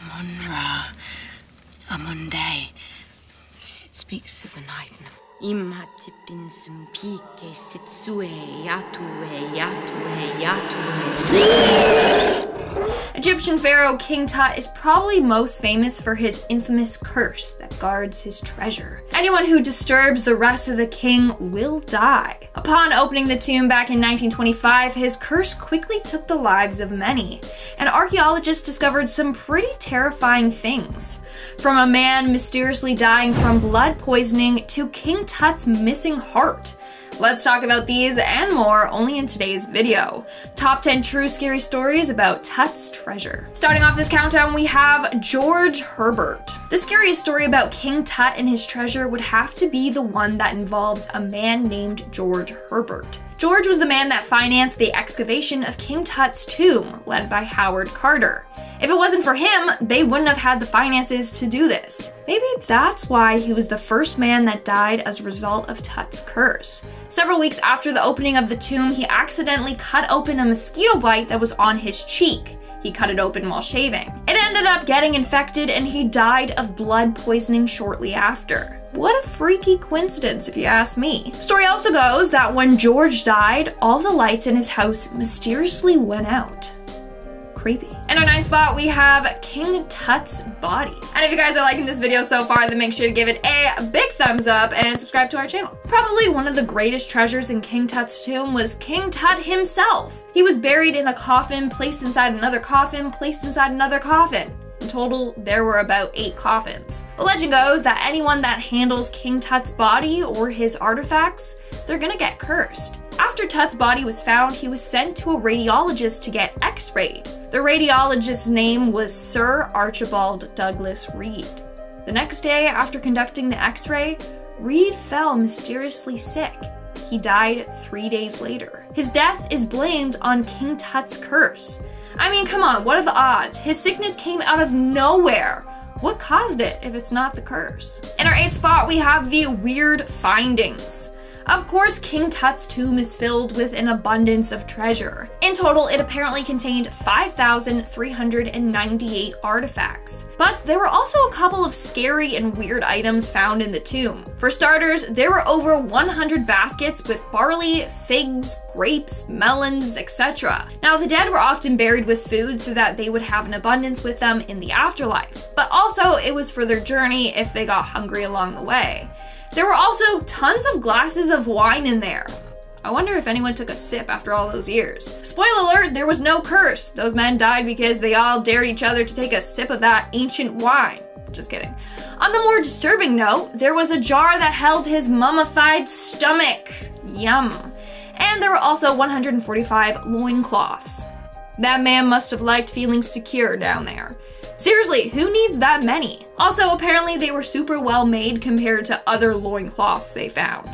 Amun-Ra, Amun-Day. It speaks of the night of Imatipin Sumpike Sitsue Yatue Yatue Yatue. Egyptian pharaoh King Tut is probably most famous for his infamous curse that guards his treasure. Anyone who disturbs the rest of the king will die. Upon opening the tomb back in 1925, his curse quickly took the lives of many, and archaeologists discovered some pretty terrifying things. From a man mysteriously dying from blood poisoning to King Tut's missing heart. Let's talk about these and more only in today's video. Top 10 true scary stories about Tut's treasure. Starting off this countdown, we have George Herbert. The scariest story about King Tut and his treasure would have to be the one that involves a man named George Herbert. George was the man that financed the excavation of King Tut's tomb, led by Howard Carter. If it wasn't for him, they wouldn't have had the finances to do this. Maybe that's why he was the first man that died as a result of Tut's curse. Several weeks after the opening of the tomb, he accidentally cut open a mosquito bite that was on his cheek. He cut it open while shaving. It ended up getting infected and he died of blood poisoning shortly after. What a freaky coincidence if you ask me. Story also goes that when George died, all the lights in his house mysteriously went out. Creepy. In our 9th spot, we have King Tut's body. And if you guys are liking this video so far, then make sure to give it a big thumbs up and subscribe to our channel. Probably one of the greatest treasures in King Tut's tomb was King Tut himself. He was buried in a coffin, placed inside another coffin, placed inside another coffin. In total, there were about 8 coffins. The legend goes that anyone that handles King Tut's body or his artifacts, they're gonna get cursed. After Tut's body was found, he was sent to a radiologist to get x-rayed. The radiologist's name was Sir Archibald Douglas Reed. The next day, after conducting the x-ray, Reed fell mysteriously sick. He died 3 days later. His death is blamed on King Tut's curse. I mean, come on, what are the odds? His sickness came out of nowhere. What caused it if it's not the curse? In our 8th spot, we have the weird findings. Of course, King Tut's tomb is filled with an abundance of treasure. In total, it apparently contained 5,398 artifacts. But there were also a couple of scary and weird items found in the tomb. For starters, there were over 100 baskets with barley, figs, grapes, melons, etc. Now, the dead were often buried with food so that they would have an abundance with them in the afterlife. But also, it was for their journey if they got hungry along the way. There were also tons of glasses of wine in there. I wonder if anyone took a sip after all those years. Spoiler alert, there was no curse. Those men died because they all dared each other to take a sip of that ancient wine. Just kidding. On the more disturbing note, there was a jar that held his mummified stomach. Yum. And there were also 145 loincloths. That man must have liked feeling secure down there. Seriously, who needs that many? Also, apparently they were super well made compared to other loincloths they found.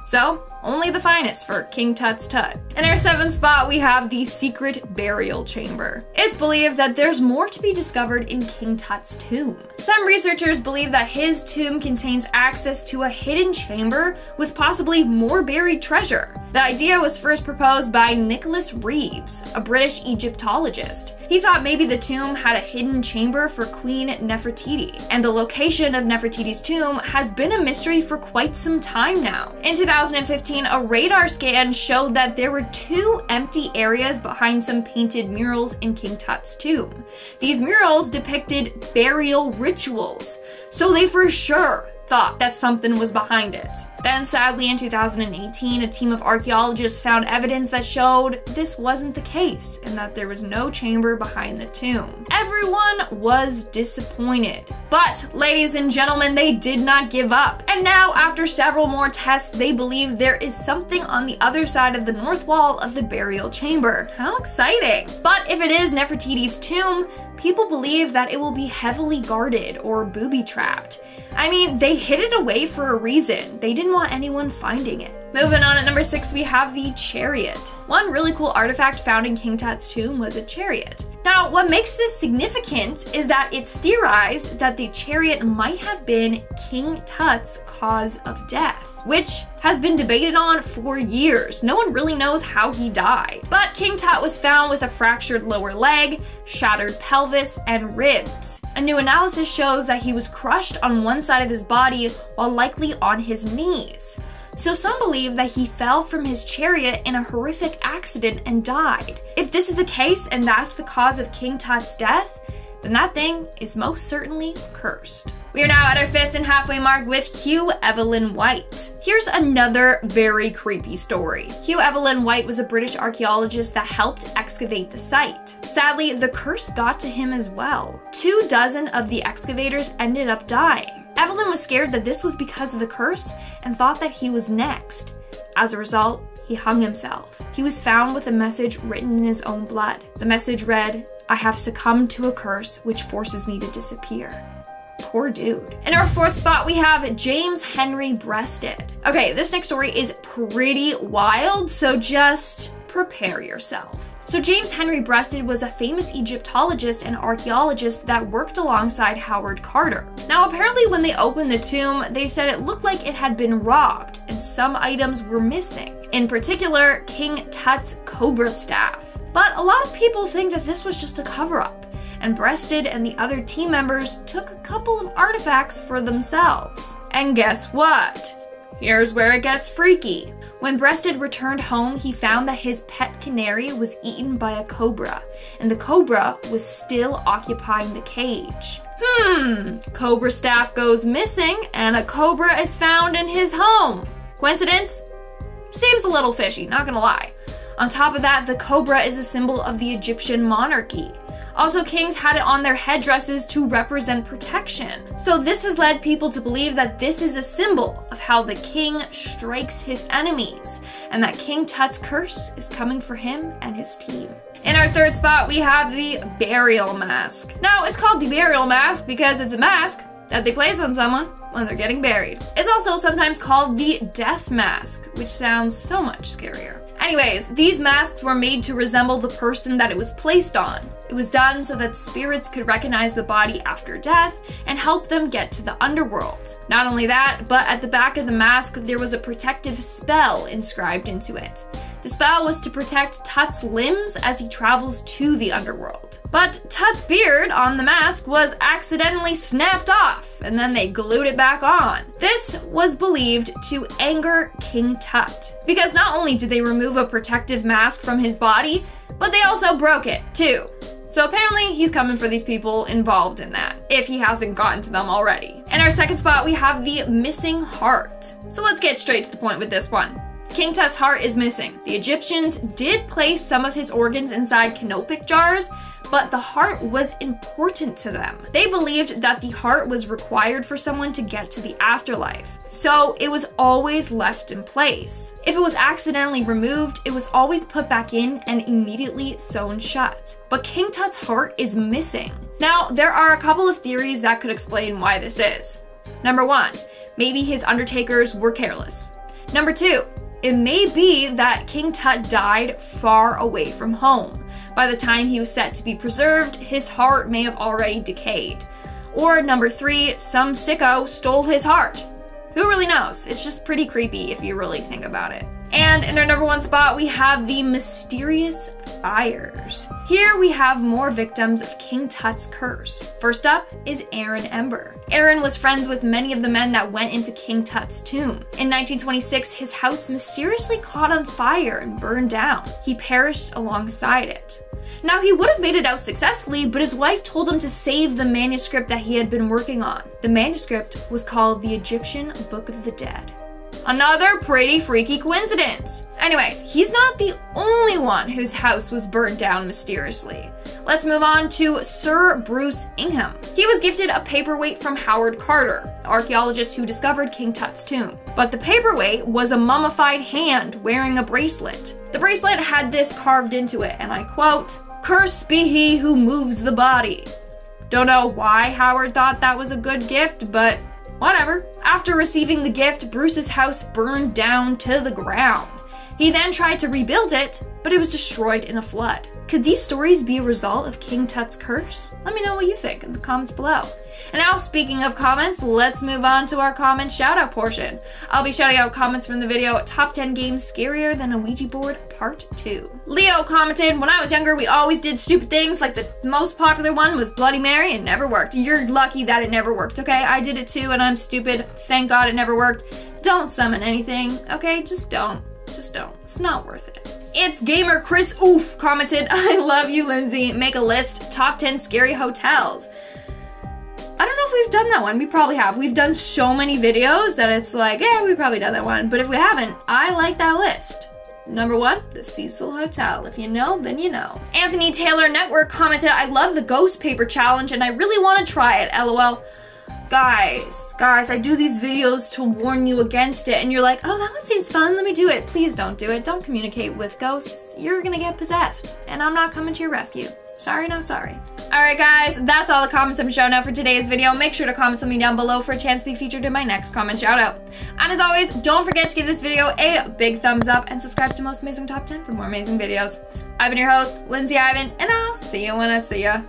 So, only the finest for King Tut's Tut. In our 7th spot, we have the secret burial chamber. It's believed that there's more to be discovered in King Tut's tomb. Some researchers believe that his tomb contains access to a hidden chamber with possibly more buried treasure. The idea was first proposed by Nicholas Reeves, a British Egyptologist. He thought maybe the tomb had a hidden chamber for Queen Nefertiti, and the location of Nefertiti's tomb has been a mystery for quite some time now. In 2015, a radar scan showed that there were 2 empty areas behind some painted murals in King Tut's tomb. These murals depicted burial rituals, so they for sure thought that something was behind it. Then sadly in 2018, a team of archaeologists found evidence that showed this wasn't the case and that there was no chamber behind the tomb. Everyone was disappointed. But ladies and gentlemen, they did not give up. And now after several more tests, they believe there is something on the other side of the north wall of the burial chamber. How exciting. But if it is Nefertiti's tomb, people believe that it will be heavily guarded or booby-trapped. I mean, they hid it away for a reason. They didn't want anyone finding it. Moving on, at number 6, we have the chariot. One really cool artifact found in King Tut's tomb was a chariot. Now, what makes this significant is that it's theorized that the chariot might have been King Tut's cause of death, which has been debated on for years. No one really knows how he died. But King Tut was found with a fractured lower leg, shattered pelvis, and ribs. A new analysis shows that he was crushed on one side of his body while likely on his knees. So some believe that he fell from his chariot in a horrific accident and died. If this is the case and that's the cause of King Tut's death, then that thing is most certainly cursed. We are now at our 5th and halfway mark with Hugh Evelyn White. Here's another very creepy story. Hugh Evelyn White was a British archaeologist that helped excavate the site. Sadly, the curse got to him as well. 24 of the excavators ended up dying. Evelyn was scared that this was because of the curse and thought that he was next. As a result, he hung himself. He was found with a message written in his own blood. The message read, "I have succumbed to a curse which forces me to disappear." Poor dude. In our 4th spot, we have James Henry Breasted. Okay, this next story is pretty wild, so just prepare yourself. So James Henry Breasted was a famous Egyptologist and archaeologist that worked alongside Howard Carter. Now apparently when they opened the tomb, they said it looked like it had been robbed and some items were missing. In particular, King Tut's cobra staff. But a lot of people think that this was just a cover-up, and Breasted and the other team members took a couple of artifacts for themselves. And guess what? Here's where it gets freaky. When Breasted returned home, he found that his pet canary was eaten by a cobra, and the cobra was still occupying the cage. Cobra staff goes missing, and a cobra is found in his home. Coincidence? Seems a little fishy, not gonna lie. On top of that, the cobra is a symbol of the Egyptian monarchy. Also, kings had it on their headdresses to represent protection. So this has led people to believe that this is a symbol of how the king strikes his enemies, and that King Tut's curse is coming for him and his team. In our 3rd spot, we have the burial mask. Now, it's called the burial mask because it's a mask that they place on someone when they're getting buried. It's also sometimes called the death mask, which sounds so much scarier. Anyways, these masks were made to resemble the person that it was placed on. It was done so that spirits could recognize the body after death and help them get to the underworld. Not only that, but at the back of the mask, there was a protective spell inscribed into it. The spell was to protect Tut's limbs as he travels to the underworld. But Tut's beard on the mask was accidentally snapped off, and then they glued it back on. This was believed to anger King Tut, because not only did they remove a protective mask from his body, but they also broke it too. So apparently he's coming for these people involved in that, if he hasn't gotten to them already. In our 2nd spot, we have the missing heart. So let's get straight to the point with this one. King Tut's heart is missing. The Egyptians did place some of his organs inside canopic jars, but the heart was important to them. They believed that the heart was required for someone to get to the afterlife, so it was always left in place. If it was accidentally removed, it was always put back in and immediately sewn shut. But King Tut's heart is missing. Now, there are a couple of theories that could explain why this is. Number 1, maybe his undertakers were careless. Number 2, it may be that King Tut died far away from home. By the time he was set to be preserved, his heart may have already decayed. Or number 3, some sicko stole his heart. Who really knows? It's just pretty creepy if you really think about it. And in our number 1 spot, we have the mysterious fires. Here we have more victims of King Tut's curse. First up is Aaron Ember. Aaron was friends with many of the men that went into King Tut's tomb. In 1926, his house mysteriously caught on fire and burned down. He perished alongside it. Now, he would have made it out successfully, but his wife told him to save the manuscript that he had been working on. The manuscript was called the Egyptian Book of the Dead. Another pretty freaky coincidence. Anyways, he's not the only one whose house was burned down mysteriously. Let's move on to Sir Bruce Ingham. He was gifted a paperweight from Howard Carter, the archaeologist who discovered King Tut's tomb. But the paperweight was a mummified hand wearing a bracelet. The bracelet had this carved into it, and I quote, "Cursed be he who moves the body." Don't know why Howard thought that was a good gift, but whatever. After receiving the gift, Bruce's house burned down to the ground. He then tried to rebuild it, but it was destroyed in a flood. Could these stories be a result of King Tut's curse? Let me know what you think in the comments below. And now, speaking of comments, let's move on to our comment shout-out portion. I'll be shouting out comments from the video, Top 10 Games Scarier Than a Ouija Board Part 2. Leo commented, when I was younger, we always did stupid things, like the most popular one was Bloody Mary and never worked. You're lucky that it never worked, okay? I did it too and I'm stupid. Thank God it never worked. Don't summon anything, okay? Just don't. Just don't. It's not worth it. It's Gamer Chris Oof commented, I love you, Lindsay. Make a list, top 10 scary hotels. I don't know if we've done that one. We probably have. We've done so many videos that it's like, yeah, we've probably done that one. But if we haven't, I like that list. Number 1, the Cecil Hotel. If you know, then you know. Anthony Taylor Network commented, I love the ghost paper challenge and I really want to try it, LOL. Guys, I do these videos to warn you against it and you're like, oh, that one seems fun, let me do it. Please don't do it. Don't communicate with ghosts. You're gonna get possessed and I'm not coming to your rescue. Sorry, not sorry. Alright guys, that's all the comments I'm showing out for today's video. Make sure to comment something down below for a chance to be featured in my next comment shout out. And as always, don't forget to give this video a big thumbs up and subscribe to Most Amazing Top 10 for more amazing videos. I've been your host, Lindsay Ivan, and I'll see you when I see ya.